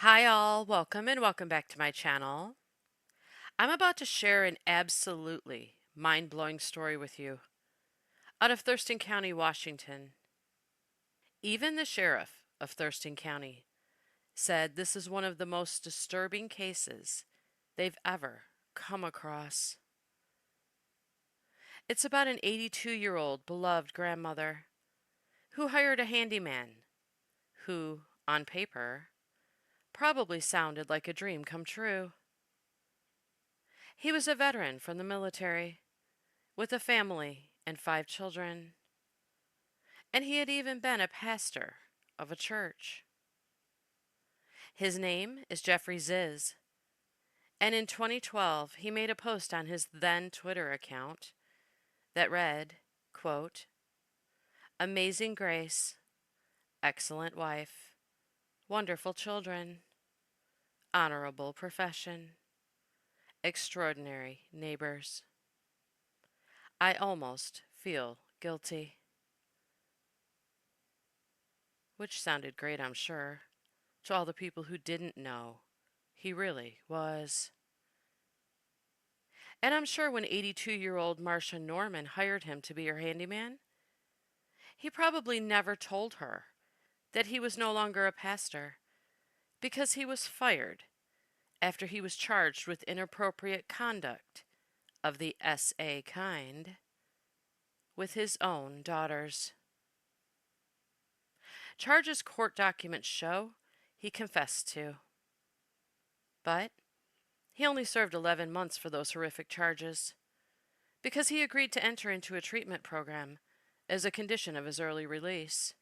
Hi all, welcome and welcome back to my channel. I'm about to share an absolutely mind-blowing story with you out of Thurston County, Washington. Even the sheriff of Thurston County said this is one of the most disturbing cases they've ever come across. It's about an 82-year-old beloved grandmother who hired a handyman who, on paper, probably sounded like a dream come true. He was a veteran from the military with a family and 5 children, and he had even been a pastor of a church. His name is Jeffrey Ziz, and in 2012 he made a post on his then Twitter account that read, quote, "Amazing grace, excellent wife, wonderful children, honorable profession, extraordinary neighbors. I almost feel guilty." Which sounded great, I'm sure, to all the people who didn't know he really was. And I'm sure when 82-year-old Marcia Norman hired him to be her handyman, he probably never told her that he was no longer a pastor because he was fired after he was charged with inappropriate conduct of the SA kind with his own daughters. Charges court documents show he confessed to. But he only served 11 months for those horrific charges because he agreed to enter into a treatment program as a condition of his early release.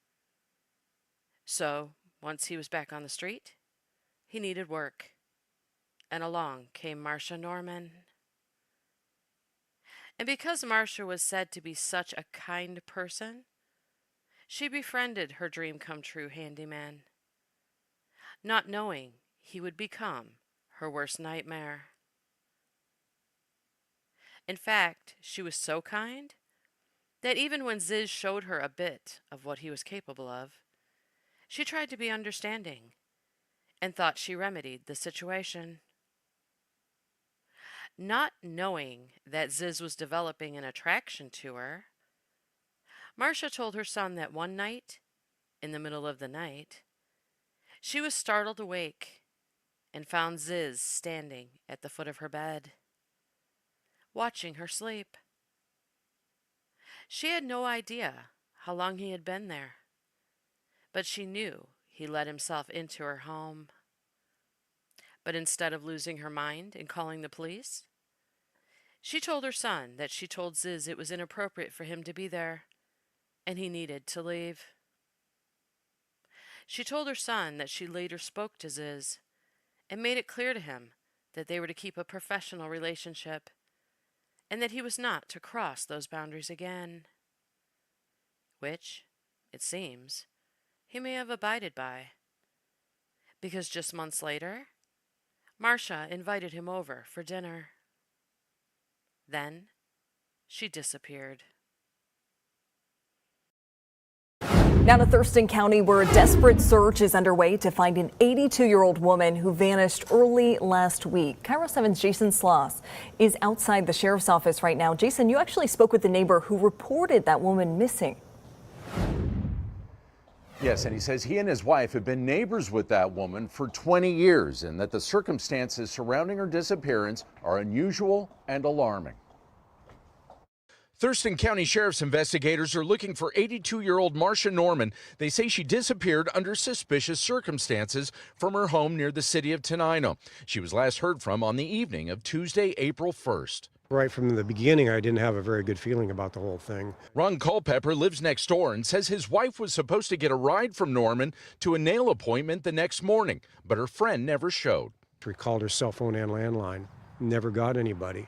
So, once he was back on the street, he needed work. And along came Marcia Norman. And because Marcia was said to be such a kind person, she befriended her dream come true handyman, not knowing he would become her worst nightmare. In fact, she was so kind that even when Ziz showed her a bit of what he was capable of, she tried to be understanding and thought she remedied the situation. Not knowing that Ziz was developing an attraction to her, Marcia told her son that one night, in the middle of the night, she was startled awake and found Ziz standing at the foot of her bed, watching her sleep. She had no idea how long he had been there, but she knew he let himself into her home. But instead of losing her mind and calling the police, she told her son that she told Ziz it was inappropriate for him to be there and he needed to leave. She told her son that she later spoke to Ziz and made it clear to him that they were to keep a professional relationship and that he was not to cross those boundaries again, which, it seems, he may have abided by, because just months later, Marcia invited him over for dinner. Then she disappeared. Now to Thurston County, where a desperate search is underway to find an 82-year-old woman who vanished early last week. KIRO 7's Jason Sloss is outside the sheriff's office right now. Jason, you actually spoke with the neighbor who reported that woman missing. Yes, and he says he and his wife have been neighbors with that woman for 20 years and that the circumstances surrounding her disappearance are unusual and alarming. Thurston County Sheriff's investigators are looking for 82-year-old Marcia Norman. They say she disappeared under suspicious circumstances from her home near the city of Tenino. She was last heard from on the evening of Tuesday, April 1st. Right from the beginning, I didn't have a very good feeling about the whole thing. Ron Culpepper lives next door and says his wife was supposed to get a ride from Norman to a nail appointment the next morning, but her friend never showed. She called her cell phone and landline, never got anybody.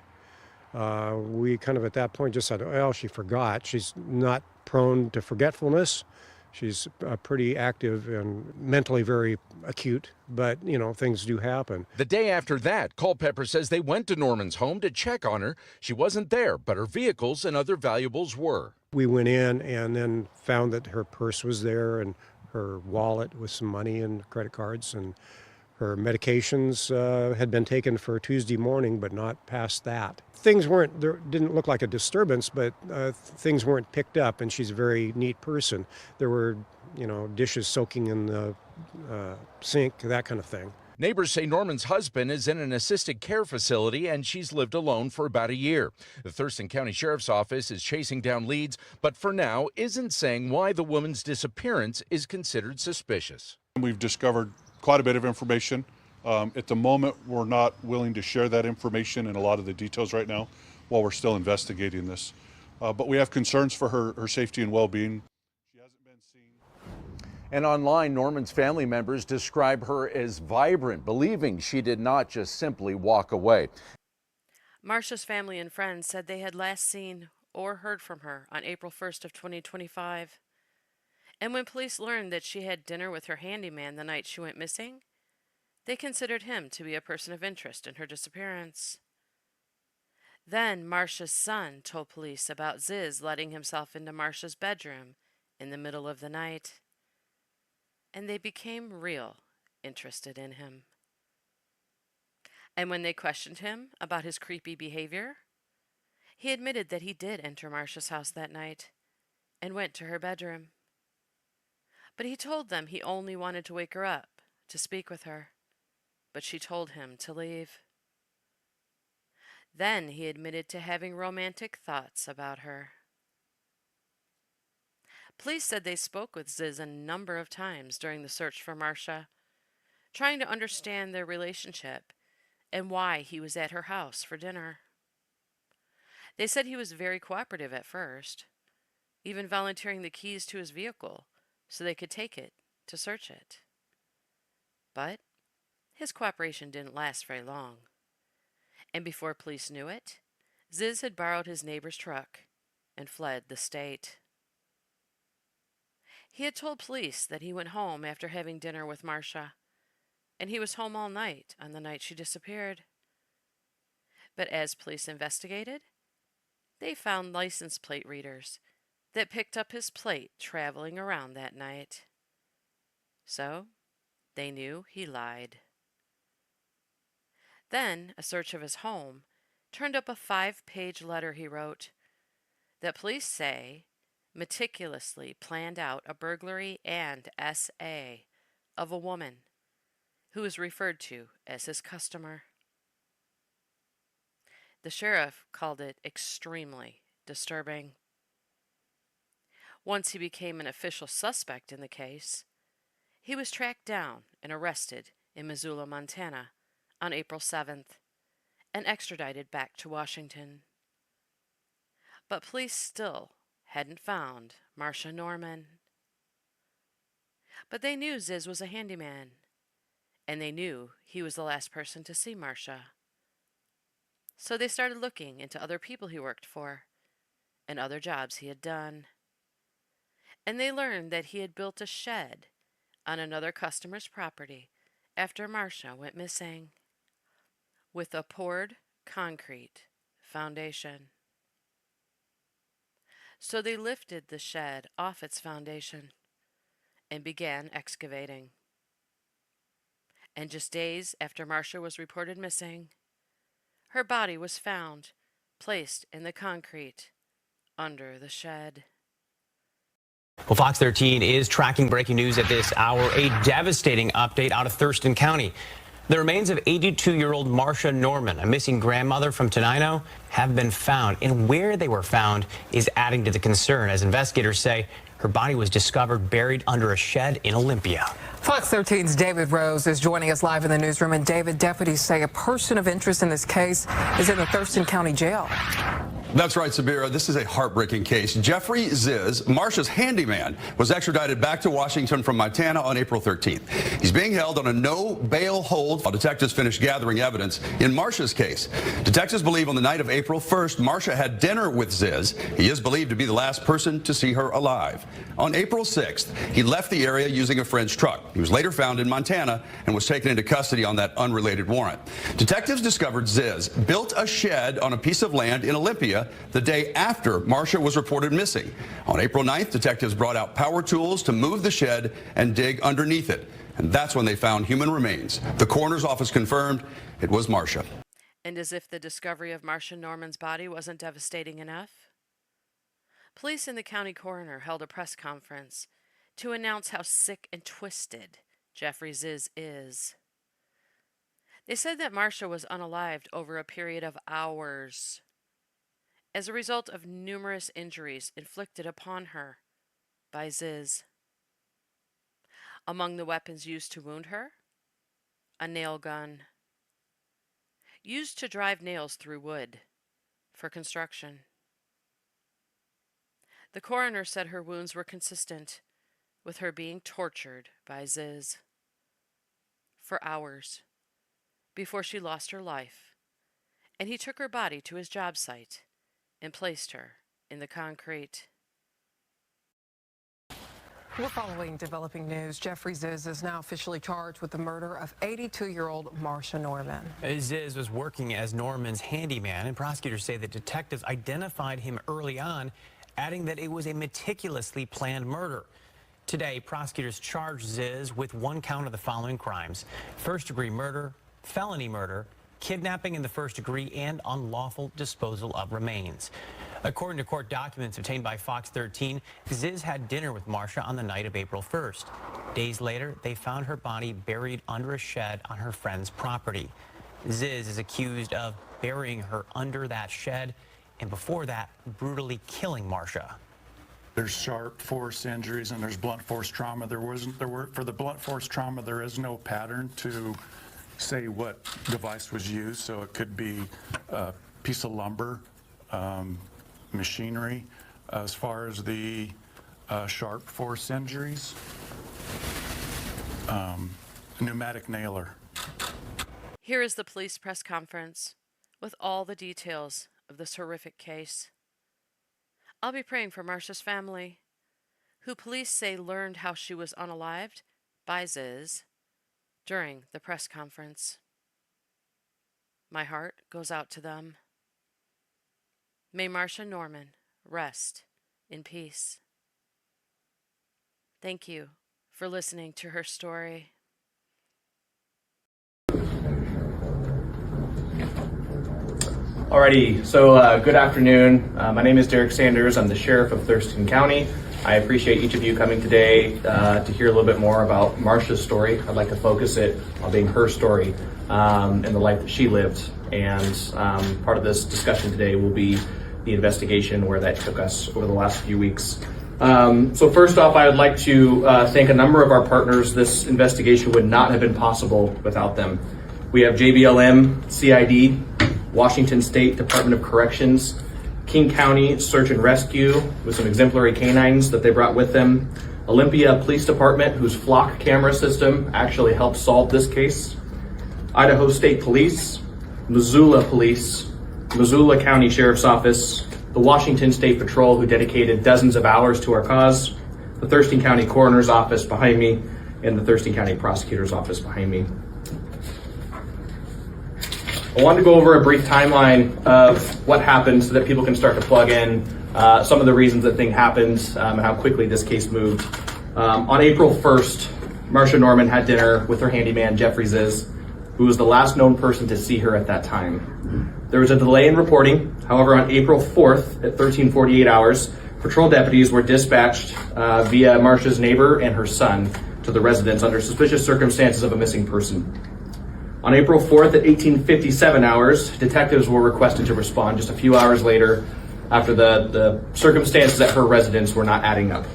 We kind of at that point just said, well, she forgot. She's not prone to forgetfulness. She's pretty active and mentally very acute, but, things do happen. The day after that, Culpepper says they went to Norman's home to check on her. She wasn't there, but her vehicles and other valuables were. We went in and then found that her purse was there and her wallet with some money and credit cards and Her medications had been taken for Tuesday morning, but not past that. Things didn't look like a disturbance, but things weren't picked up, and she's a very neat person. There were, dishes soaking in the sink, that kind of thing. Neighbors say Norman's husband is in an assisted care facility and she's lived alone for about a year. The Thurston County Sheriff's Office is chasing down leads, but for now isn't saying why the woman's disappearance is considered suspicious. We've discovered quite a bit of information. At the moment, we're not willing to share that information and a lot of the details right now while we're still investigating this. But we have concerns for her safety and well-being. She hasn't been seen. And online, Norman's family members describe her as vibrant, believing she did not just simply walk away. Marcia's family and friends said they had last seen or heard from her on April 1st of 2025. And when police learned that she had dinner with her handyman the night she went missing, they considered him to be a person of interest in her disappearance. Then Marcia's son told police about Ziz letting himself into Marcia's bedroom in the middle of the night. And they became real interested in him. And when they questioned him about his creepy behavior, he admitted that he did enter Marcia's house that night and went to her bedroom. But he told them he only wanted to wake her up to speak with her, but she told him to leave. Then he admitted to having romantic thoughts about her. Police said they spoke with Ziz a number of times during the search for Marcia, trying to understand their relationship and why he was at her house for dinner. They said he was very cooperative at first, even volunteering the keys to his vehicle so they could take it to search it. But his cooperation didn't last very long. And before police knew it, Ziz had borrowed his neighbor's truck and fled the state. He had told police that he went home after having dinner with Marcia, and he was home all night on the night she disappeared. But as police investigated, they found license plate readers that picked up his plate traveling around that night. So, they knew he lied. Then, a search of his home turned up a 5-page letter he wrote that police say meticulously planned out a burglary and SA of a woman who is referred to as his customer. The sheriff called it extremely disturbing. Once he became an official suspect in the case, he was tracked down and arrested in Missoula, Montana on April 7th and extradited back to Washington. But police still hadn't found Marcia Norman. But they knew Ziz was a handyman, and they knew he was the last person to see Marcia. So they started looking into other people he worked for and other jobs he had done. And they learned that he had built a shed on another customer's property after Marcia went missing, with a poured concrete foundation. So they lifted the shed off its foundation and began excavating. And just days after Marcia was reported missing, her body was found, placed in the concrete under the shed. Well, Fox 13 is tracking breaking news at this hour. A devastating update out of Thurston County. The remains of 82-year-old Marcia Norman, a missing grandmother from Tenino, have been found. And where they were found is adding to the concern, as investigators say her body was discovered buried under a shed in Olympia. Fox 13's David Rose is joining us live in the newsroom. And David, deputies say a person of interest in this case is in the Thurston County Jail. That's right, Sabira. This is a heartbreaking case. Jeffrey Ziz, Marcia's handyman, was extradited back to Washington from Montana on April 13th. He's being held on a no bail hold while detectives finish gathering evidence in Marcia's case. Detectives believe on the night of April 1st, Marcia had dinner with Ziz. He is believed to be the last person to see her alive. On April 6th, he left the area using a friend's truck. He was later found in Montana and was taken into custody on that unrelated warrant. Detectives discovered Ziz built a shed on a piece of land in Olympia the day after Marcia was reported missing. On April 9th, detectives brought out power tools to move the shed and dig underneath it. and that's when they found human remains. The coroner's office confirmed it was Marcia. And as if the discovery of Marcia Norman's body wasn't devastating enough, police and the county coroner held a press conference to announce how sick and twisted Jeffrey Ziz is. They said that Marcia was unalived over a period of hours as a result of numerous injuries inflicted upon her by Ziz. Among the weapons used to wound her, a nail gun, used to drive nails through wood for construction. The coroner said her wounds were consistent with her being tortured by Ziz for hours before she lost her life, and he took her body to his job site and placed her in the concrete. We're following developing news. Jeffrey Ziz is now officially charged with the murder of 82-year-old Marcia Norman. Ziz was working as Norman's handyman, and prosecutors say that detectives identified him early on, adding that it was a meticulously planned murder. Today, prosecutors charged Ziz with one count of the following crimes: first-degree murder, felony murder, kidnapping in the first degree, and unlawful disposal of remains. According to court documents obtained by Fox 13, Ziz had dinner with Marcia on the night of April 1st. Days later, they found her body buried under a shed on her friend's property. Ziz is accused of burying her under that shed and before that, brutally killing Marcia. There's sharp force injuries and there's blunt force trauma. For the blunt force trauma, there is no pattern to say what device was used. So it could be a piece of lumber, machinery. As far as the sharp force injuries, pneumatic nailer. Here is the police press conference with all the details of this horrific case. I'll be praying for Marcia's family, who police say learned how she was unalived by Ziz during the press conference. My heart goes out to them. May Marcia Norman rest in peace. Thank you for listening to her story. Alrighty, so good afternoon. My name is Derek Sanders. I'm the Sheriff of Thurston County. I appreciate each of you coming today to hear a little bit more about Marcia's story. I'd like to focus it on being her story and the life that she lived. And part of this discussion today will be the investigation where that took us over the last few weeks. So first off, I would like to thank a number of our partners. This investigation would not have been possible without them. We have JBLM, CID, Washington State Department of Corrections, King County Search and Rescue with some exemplary canines that they brought with them, Olympia Police Department, whose flock camera system actually helped solve this case, Idaho State Police, Missoula Police, Missoula County Sheriff's Office, the Washington State Patrol, who dedicated dozens of hours to our cause, the Thurston County Coroner's Office behind me, and the Thurston County Prosecutor's Office behind me. I wanted to go over a brief timeline of what happened so that people can start to plug in some of the reasons that thing happened and how quickly this case moved. On April 1st, Marcia Norman had dinner with her handyman, Jeffrey Ziz, who was the last known person to see her at that time. There was a delay in reporting. However, on April 4th at 13:48 hours, patrol deputies were dispatched via Marcia's neighbor and her son to the residence under suspicious circumstances of a missing person. On April 4th at 18:57 hours, detectives were requested to respond just a few hours later after the circumstances at her residence were not adding up.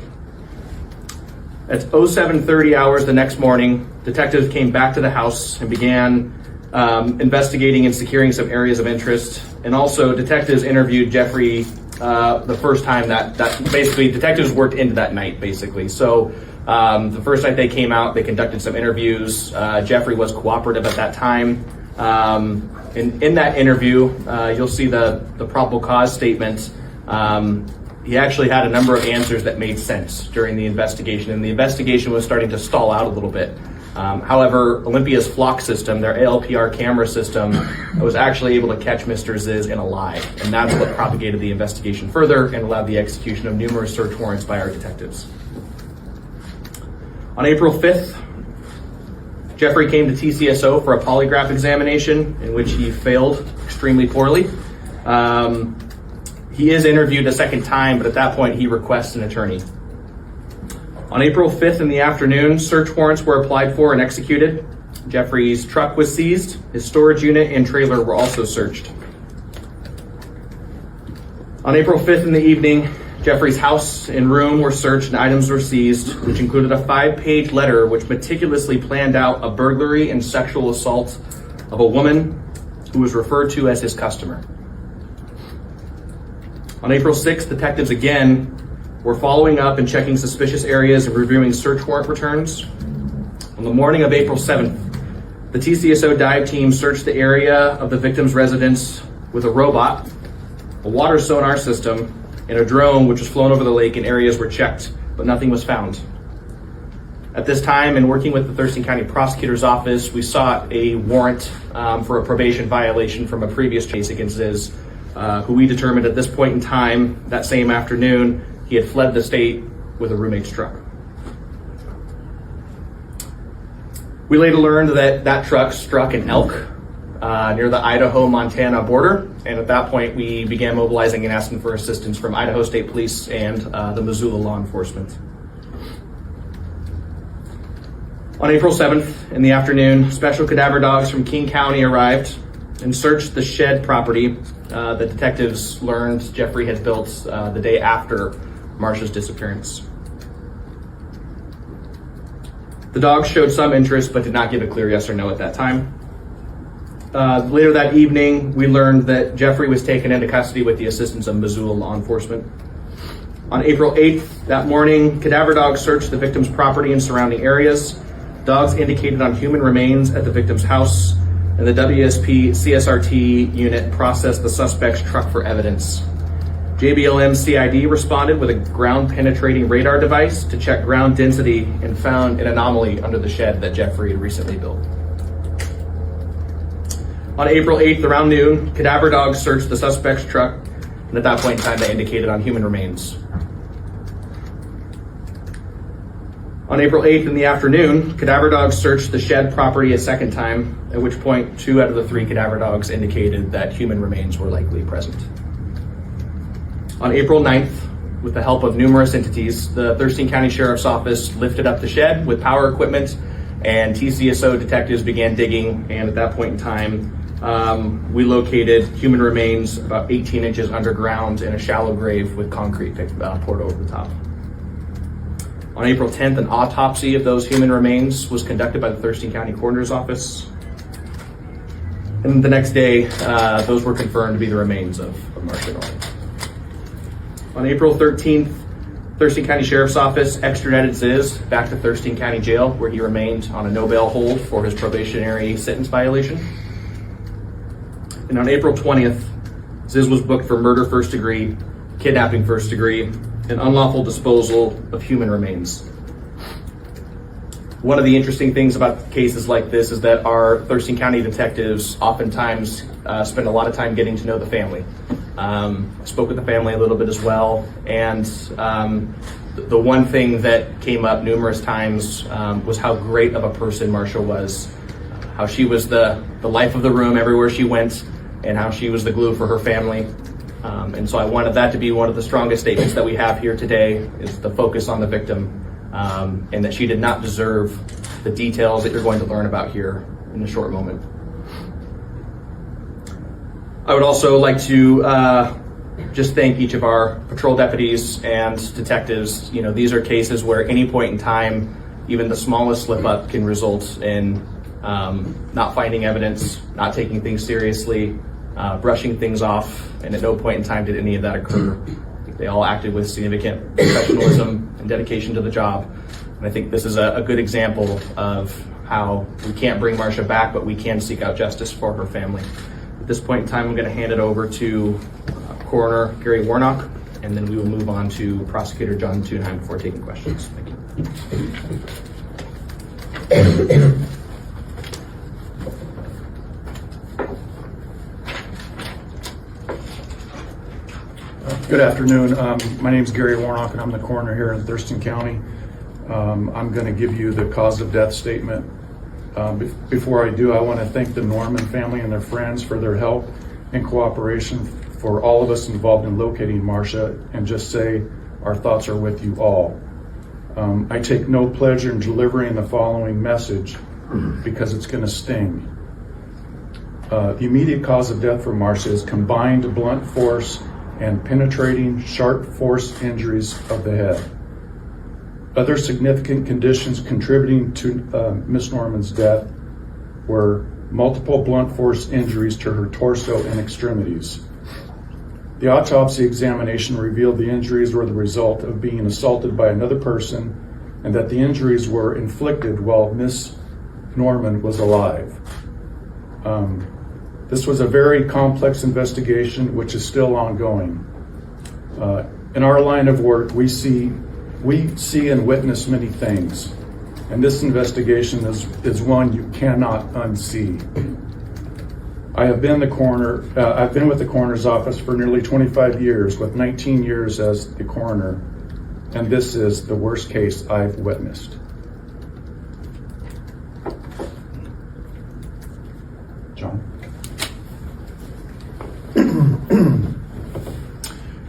At 07:30 hours the next morning, detectives came back to the house and began investigating and securing some areas of interest. And also detectives interviewed Jeffrey the first time that basically detectives worked into that night, basically. So the first night they came out, they conducted some interviews. Jeffrey was cooperative at that time. And in that interview, you'll see the probable cause statement. He actually had a number of answers that made sense during the investigation, and the investigation was starting to stall out a little bit. However, Olympia's flock system, their ALPR camera system, was actually able to catch Mr. Ziz in a lie, and that's what propagated the investigation further and allowed the execution of numerous search warrants by our detectives. On April 5th, Jeffrey came to TCSO for a polygraph examination in which he failed extremely poorly. He is interviewed a second time, but at that point he requests an attorney. On April 5th in the afternoon, search warrants were applied for and executed. Jeffrey's truck was seized. His storage unit and trailer were also searched. On April 5th in the evening, Jeffrey's house and room were searched and items were seized, which included a 5-page letter which meticulously planned out a burglary and sexual assault of a woman who was referred to as his customer. On April 6th, detectives again were following up and checking suspicious areas and reviewing search warrant returns. On the morning of April 7th, the TCSO dive team searched the area of the victim's residence with a robot, a water sonar system, and a drone which was flown over the lake, and areas were checked, but nothing was found. At this time, in working with the Thurston County Prosecutor's Office, we sought a warrant for a probation violation from a previous case against Ziz, who we determined at this point in time, that same afternoon, he had fled the state with a roommate's truck. We later learned that that truck struck an elk near the Idaho-Montana border, and at that point we began mobilizing and asking for assistance from Idaho State Police and the Missoula law enforcement. On April 7th in the afternoon, special cadaver dogs from King County arrived and searched the shed property that detectives learned Jeffrey had built the day after Marsha's disappearance. The dogs showed some interest but did not give a clear yes or no at that time. Later that evening, we learned that Jeffrey was taken into custody with the assistance of Missoula law enforcement. On April 8th, that morning, cadaver dogs searched the victim's property and surrounding areas. Dogs indicated on human remains at the victim's house, and the WSP CSRT unit processed the suspect's truck for evidence. JBLM CID responded with a ground-penetrating radar device to check ground density and found an anomaly under the shed that Jeffrey had recently built. On April 8th, around noon, cadaver dogs searched the suspect's truck, and at that point in time, they indicated on human remains. On April 8th in the afternoon, cadaver dogs searched the shed property a second time, at which point 2 out of the 3 cadaver dogs indicated that human remains were likely present. On April 9th, with the help of numerous entities, the Thurston County Sheriff's Office lifted up the shed with power equipment, and TCSO detectives began digging, and at that point in time, we located human remains about 18 inches underground in a shallow grave with concrete poured over the top. On April 10th, an autopsy of those human remains was conducted by the Thurston County Coroner's Office. And the next day, those were confirmed to be the remains of Marsha Norman. On April 13th, Thurston County Sheriff's Office extradited Ziz back to Thurston County Jail, where he remained on a no bail hold for his probationary sentence violation. And on April 20th, Ziz was booked for murder first degree, kidnapping first degree, and unlawful disposal of human remains. One of the interesting things about cases like this is that our Thurston County detectives oftentimes spend a lot of time getting to know the family. I spoke with the family a little bit as well, and the one thing that came up numerous times was how great of a person Marsha was, how she was the life of the room everywhere she went, and how she was the glue for her family. And so I wanted that to be one of the strongest statements that we have here today, is the focus on the victim, and that she did not deserve the details that you're going to learn about here in a short moment. I would also like to just thank each of our patrol deputies and detectives. You know, these are cases where any point in time, even the smallest slip up can result in not finding evidence, not taking things seriously, brushing things off, and at no point in time did any of that occur. They all acted with significant professionalism and dedication to the job. And I think this is a good example of how we can't bring Marsha back, but we can seek out justice for her family. At this point in time, I'm going to hand it over to Coroner Gary Warnock, and then we will move on to Prosecutor John Thunheim before taking questions. Thank you. Good afternoon. My name is Gary Warnock, and I'm the coroner here in Thurston County. I'm going to give you the cause of death statement Before I do, I want to thank the Norman family and their friends for their help and cooperation for all of us involved in locating Marsha, and just say our thoughts are with you all. I take no pleasure in delivering the following message because it's going to sting. The immediate cause of death for Marsha is combined blunt force and penetrating sharp force injuries of the head. Other significant conditions contributing to Miss Norman's death were multiple blunt force injuries to her torso and extremities. The autopsy examination revealed the injuries were the result of being assaulted by another person, and that the injuries were inflicted while Miss Norman was alive. This was a very complex investigation, which is still ongoing. In our line of work, we see and witness many things, and this investigation is one you cannot unsee. I've been with the coroner's office for nearly 25 years, with 19 years as the coroner, and this is the worst case I've witnessed. John.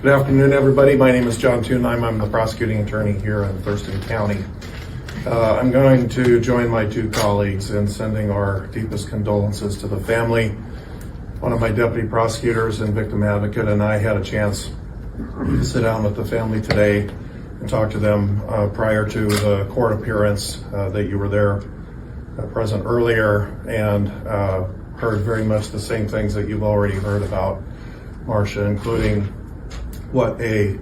Good afternoon, everybody. My name is John Thunheim. I'm the prosecuting attorney here in Thurston County. I'm going to join my two colleagues in sending our deepest condolences to the family. One of my deputy prosecutors and victim advocate and I had a chance to sit down with the family today and talk to them prior to the court appearance that you were there present earlier, and heard very much the same things that you've already heard about Marsha, including what a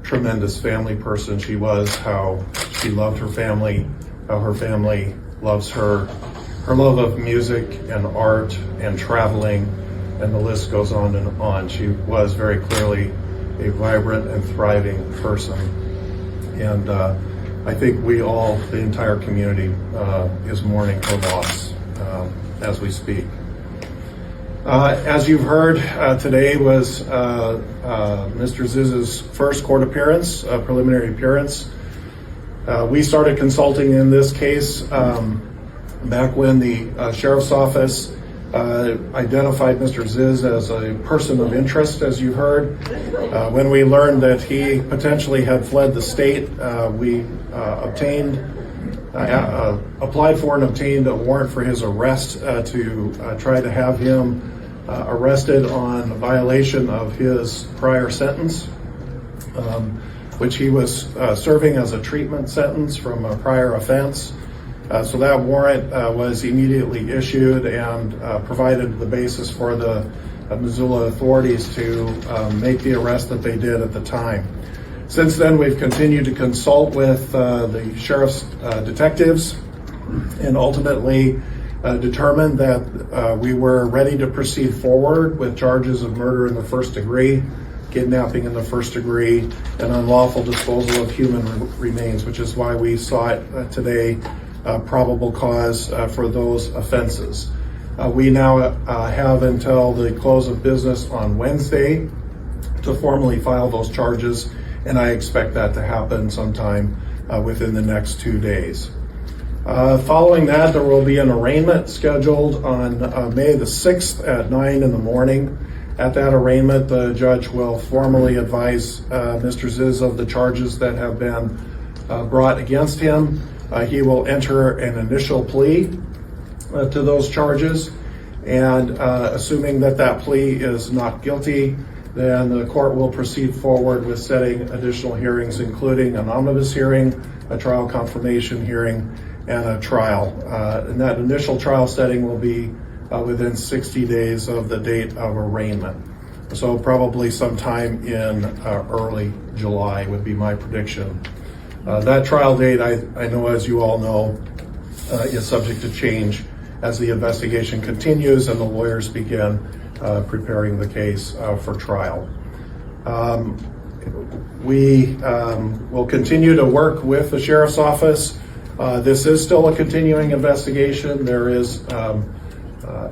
tremendous family person she was, how she loved her family, how her family loves her, her love of music and art and traveling, and the list goes on and on. She was very clearly a vibrant and thriving person. And I think we all, the entire community, is mourning her loss as we speak. As you've heard, today was Mr. Ziz's first court appearance, preliminary appearance. We started consulting in this case back when the sheriff's office identified Mr. Ziz as a person of interest, as you heard. When we learned that he potentially had fled the state, we applied for and obtained a warrant for his arrest to try to have him arrested on violation of his prior sentence, which he was serving as a treatment sentence from a prior offense. So that warrant was immediately issued and provided the basis for the Missoula authorities to make the arrest that they did at the time. Since then, we've continued to consult with the sheriff's detectives and ultimately determined that we were ready to proceed forward with charges of murder in the first degree, kidnapping in the first degree, and unlawful disposal of human remains, which is why we sought today probable cause for those offenses. We now have until the close of business on Wednesday to formally file those charges, and I expect that to happen sometime within the next 2 days. Following that, there will be an arraignment scheduled on May the 6th at 9 in the morning. At that arraignment, the judge will formally advise Mr. Ziz of the charges that have been brought against him. He will enter an initial plea to those charges, and assuming that that plea is not guilty, then the court will proceed forward with setting additional hearings, including an omnibus hearing, a trial confirmation hearing, and a trial. And that initial trial setting will be within 60 days of the date of arraignment. So probably sometime in early July would be my prediction. That trial date, I know, as you all know, is subject to change as the investigation continues and the lawyers begin preparing the case for trial. We will continue to work with the sheriff's office. This is still a continuing investigation. There is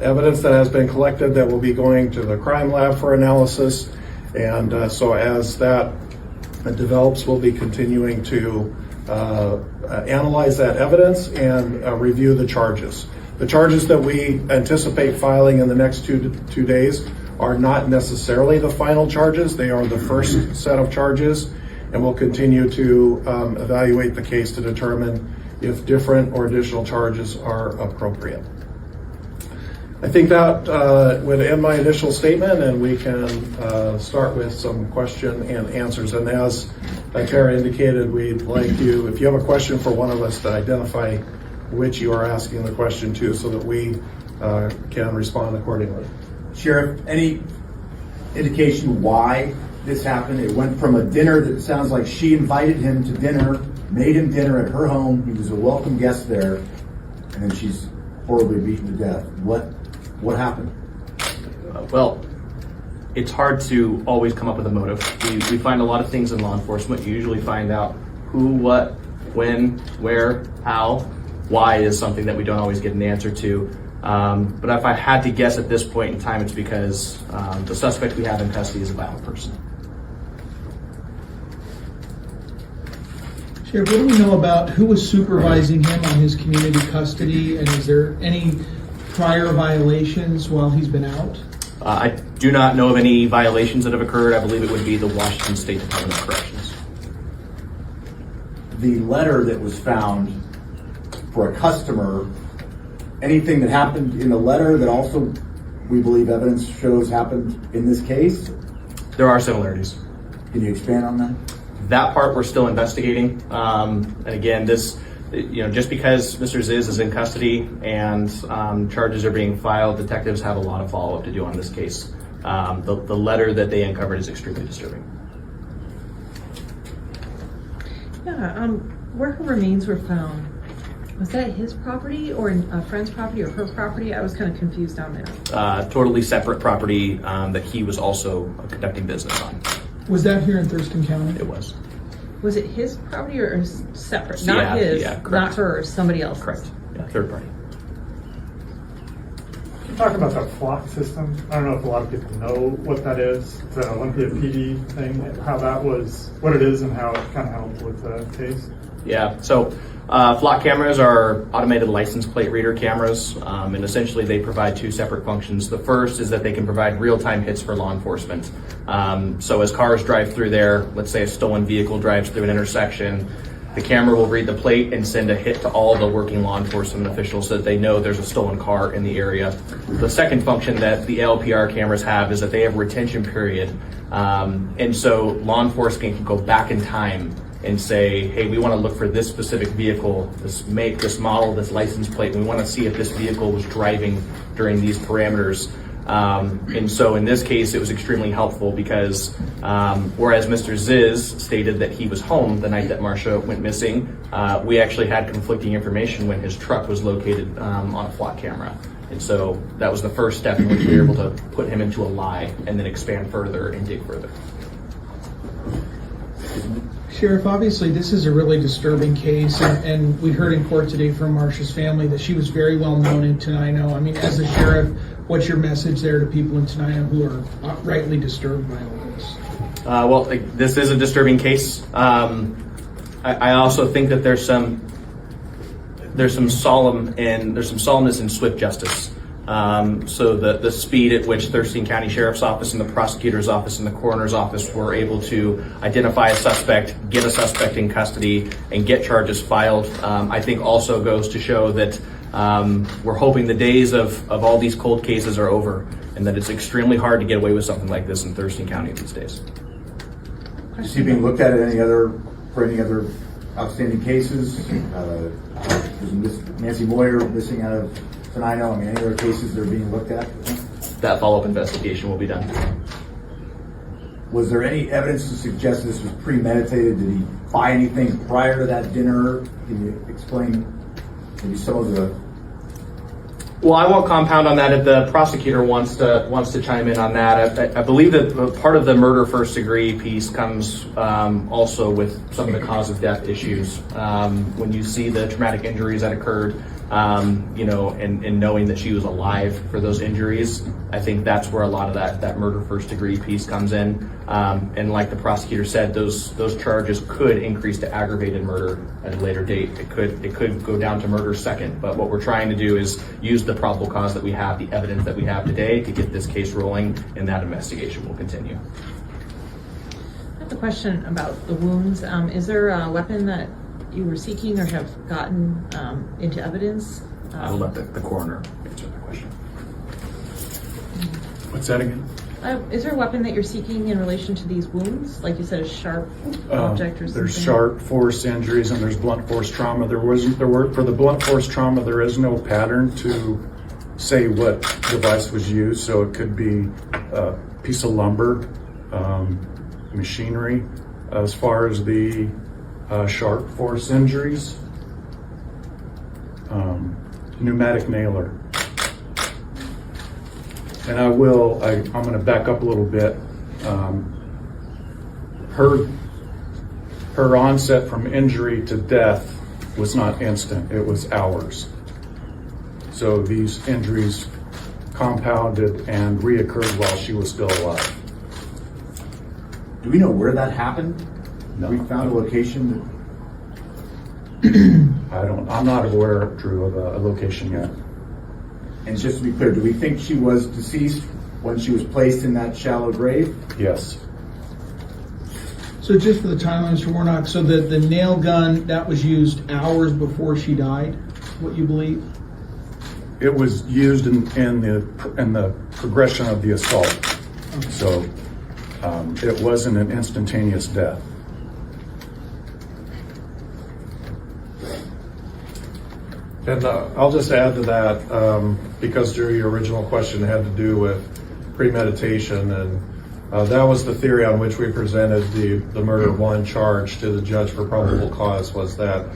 evidence that has been collected that will be going to the crime lab for analysis, and so as that develops, we'll be continuing to analyze that evidence and review the charges. The charges that we anticipate filing in the next two days are not necessarily the final charges. They are the first set of charges, and we'll continue to evaluate the case to determine if different or additional charges are appropriate. I think that would end my initial statement, and we can start with some question and answers. And as Tara indicated, we'd like you, if you have a question for one of us, to identify which you are asking the question to so that we can respond accordingly. Sheriff, any indication why this happened? It went from a dinner that sounds like she invited him to dinner, made him dinner at her home. He was a welcome guest there, and then she's horribly beaten to death. What happened? Well, it's hard to always come up with a motive. We find a lot of things in law enforcement. You usually find out who, what, when, where, how. Why is something that we don't always get an answer to. But if I had to guess at this point in time, it's because the suspect we have in custody is a violent person. Sheriff, what do we know about who was supervising him on his community custody, and is there any prior violations while he's been out? I do not know of any violations that have occurred. I believe it would be the Washington State Department of Corrections. The letter that was found for a customer, anything that happened in the letter that also we believe evidence shows happened in this case? There are similarities. Can you expand on that? That part we're still investigating. And again, this, just because Mr. Ziz is in custody and charges are being filed, detectives have a lot of follow-up to do on this case. The letter that they uncovered is extremely disturbing. Yeah, where her remains were found, was that his property or a friend's property or her property? I was kind of confused on that. Totally separate property that he was also conducting business on. Was that here in Thurston County? It was. Was it his property or separate? Yeah, Not his, yeah, correct. not hers, somebody else. Correct. Yeah, third party. Can you talk about that flock system? I don't know if a lot of people know what that is. It's an Olympia PD thing, how that was, what it is and how it kind of helped with the case. Yeah, so flock cameras are automated license plate reader cameras, and essentially they provide two separate functions. The first is that they can provide real-time hits for law enforcement. So as cars drive through there, let's say a stolen vehicle drives through an intersection, the camera will read the plate and send a hit to all the working law enforcement officials so that they know there's a stolen car in the area. The second function that the LPR cameras have is that they have a retention period. And so law enforcement can go back in time and say, hey, we want to look for this specific vehicle, this make, this model, this license plate, and we want to see if this vehicle was driving during these parameters. And so in this case, it was extremely helpful because whereas Mr. Ziz stated that he was home the night that Marcia went missing, we actually had conflicting information when his truck was located on a flock camera. And so that was the first step in which we were able to put him into a lie and then expand further and dig further. Sheriff, obviously this is a really disturbing case, and we heard in court today from Marcia's family that she was very well known in Tenino. I mean, as a sheriff, what's your message there to people in Tenino who are rightly disturbed by all this? Well, this is a disturbing case. I also think that there's some solemnness in swift justice. So the speed at which Thurston County Sheriff's Office and the prosecutor's office and the coroner's office were able to identify a suspect, get a suspect in custody, and get charges filed, I think also goes to show that we're hoping the days of all these cold cases are over, and that it's extremely hard to get away with something like this in Thurston County these days. Is he being looked at any other outstanding cases? Nancy Moyer missing out of Tenino. I mean, any other cases that are being looked at? That follow-up investigation will be done. Was there any evidence to suggest this was premeditated? Did he buy anything prior to that dinner? Can you explain maybe some of the... Well, I won't compound on that if the prosecutor wants to chime in on that. I believe that part of the murder first degree piece comes also with some of the cause of death issues. When you see the traumatic injuries that occurred, and knowing that she was alive for those injuries, I think that's where a lot of that murder first degree piece comes in. And like the prosecutor said, those charges could increase to aggravated murder at a later date. It could go down to murder second. But what we're trying to do is use the probable cause that we have, the evidence that we have today, to get this case rolling, and that investigation will continue. I have a question about the wounds. Is there a weapon that you were seeking or have gotten into evidence? I will let the coroner answer that question. What's that again? Is there a weapon that you're seeking in relation to these wounds? Like you said, a sharp object or something? There's sharp force injuries and there's blunt force trauma. For the blunt force trauma, there is no pattern to say what device was used. So it could be a piece of lumber, machinery. As far as the sharp force injuries, pneumatic nailer. And I'm going to back up a little bit. Her onset from injury to death was not instant, it was hours. So these injuries compounded and reoccurred while she was still alive. Do we know where that happened? No. We found a location I'm not aware, Drew, of a location yet. And just to be clear, do we think she was deceased when she was placed in that shallow grave? Yes. So just for the timeline, Mr. Warnock, so the nail gun, that was used hours before she died, what you believe? It was used in the progression of the assault. Okay. So it wasn't an instantaneous death. And I'll just add to that, because Drew, your original question had to do with premeditation, and that was the theory on which we presented the murder one charge to the judge for probable cause, was that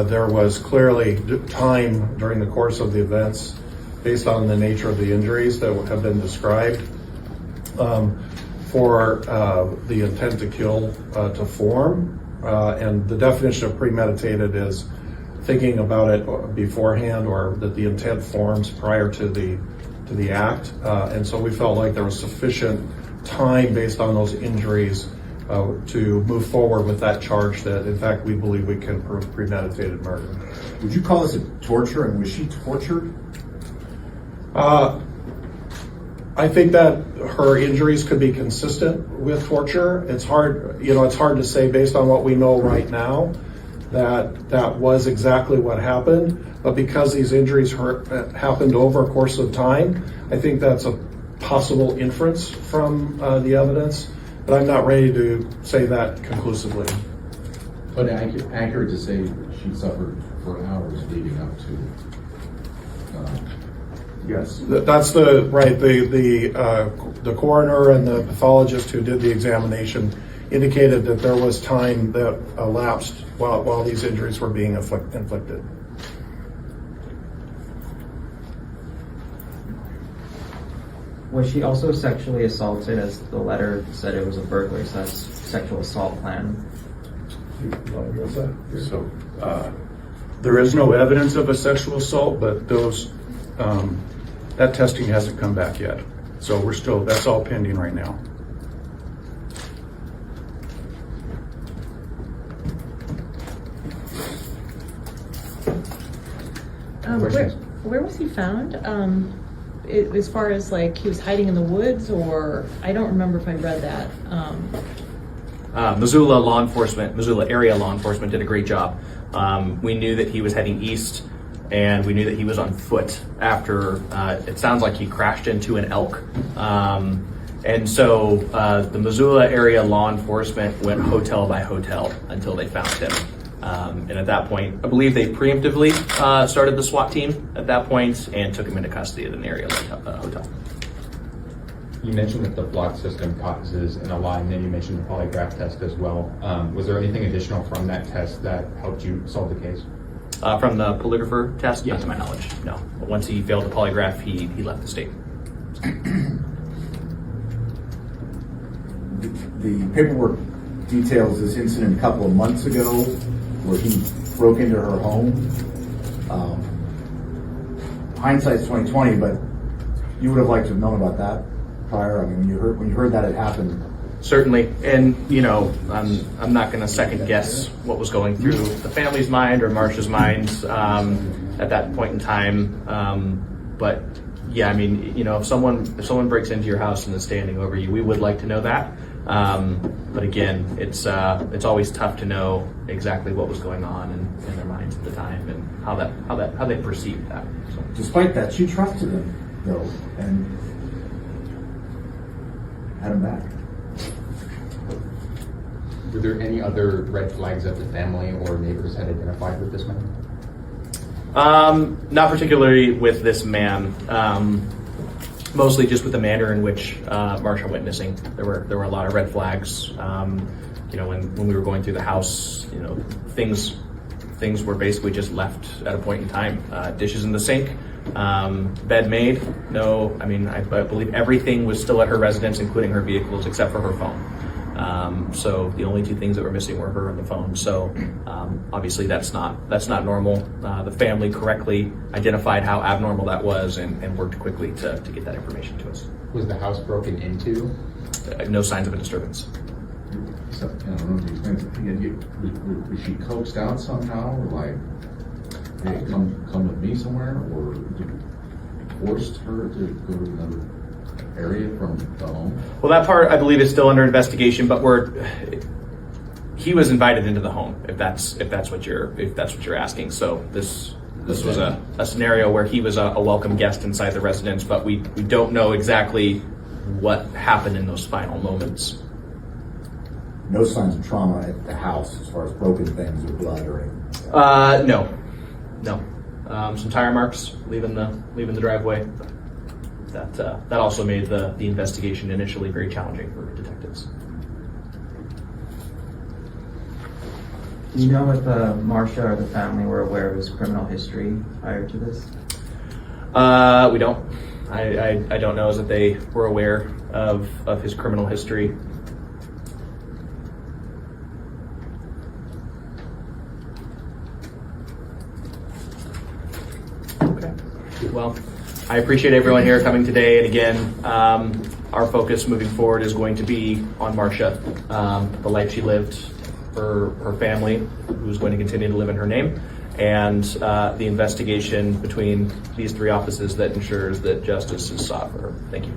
there was clearly time during the course of the events, based on the nature of the injuries that have been described, for the intent to kill to form. And the definition of premeditated is thinking about it beforehand, or that the intent forms prior to the act. And so we felt like there was sufficient time based on those injuries to move forward with that charge that, in fact, we believe we can prove premeditated murder. Would you call this a torture, and was she tortured? I think that her injuries could be consistent with torture. It's hard to say based on what we know right now that was exactly what happened. But because these injuries happened over a course of time, I think that's a possible inference from the evidence. But I'm not ready to say that conclusively. But accurate to say she suffered for hours leading up to. Yes, that's the coroner and the pathologist who did the examination indicated that there was time that elapsed while these injuries were being inflicted. Was she also sexually assaulted, as the letter said it was a burglary, so that's sexual assault plan? So there is no evidence of a sexual assault, but that testing hasn't come back yet. So that's all pending right now. Where was he found? As far as like he was hiding in the woods, or I don't remember if I read that. Missoula area law enforcement did a great job. We knew that he was heading east, and we knew that he was on foot after it sounds like he crashed into an elk. And so the Missoula area law enforcement went hotel by hotel until they found him. And at that point, I believe they preemptively started the SWAT team at that point and took him into custody at an area hotel. You mentioned that the block system causes an lie, and then you mentioned the polygraph test as well. Was there anything additional from that test that helped you solve the case? From the polygrapher test? Yes. Not to my knowledge, no. But once he failed the polygraph, he left the state. The paperwork details this incident a couple of months ago where he broke into her home. hindsight's 20/20, but you would have liked to have known about that prior. I mean, when you heard that it happened. Certainly, and you know, I'm not going to second guess what was going through the family's mind or Marsha's mind at that point in time. But yeah, I mean, you know, if someone breaks into your house and is standing over you, we would like to know that. But again, it's always tough to know exactly what was going on in their minds at the time and how they perceived that. So. Despite that, she trusted him though, and had him back. Were there any other red flags that the family or neighbors had identified with this man? Not particularly with this man. Mostly just with the manner in which Marsha went missing. There were a lot of red flags. You know, when we were going through the house, you know, things were basically just left at a point in time. Dishes in the sink, bed made. No, I mean, I believe everything was still at her residence, including her vehicles, except for her phone. So the only two things that were missing were her and the phone. So obviously that's not normal. The family correctly identified how abnormal that was and worked quickly to get that information to us. Was the house broken into? No signs of a disturbance. So, I don't know if you explained it. Was she coaxed out somehow, or like, hey, come with me somewhere, or forced her to go to another area from the home? Well, that part I believe is still under investigation, but he was invited into the home. If that's what you're asking. So this was a scenario where he was a welcome guest inside the residence, but we don't know exactly what happened in those final moments. No signs of trauma at the house as far as broken things or blood or anything? No. Some tire marks leaving the driveway. That also made the investigation initially very challenging for detectives. Do you know if Marsha or the family were aware of his criminal history prior to this? We don't. I don't know that they were aware of his criminal history. Okay. Well, I appreciate everyone here coming today. And again, our focus moving forward is going to be on Marsha, the life she lived for her family, who's going to continue to live in her name, and the investigation between these three offices that ensures that justice is sought for her. Thank you.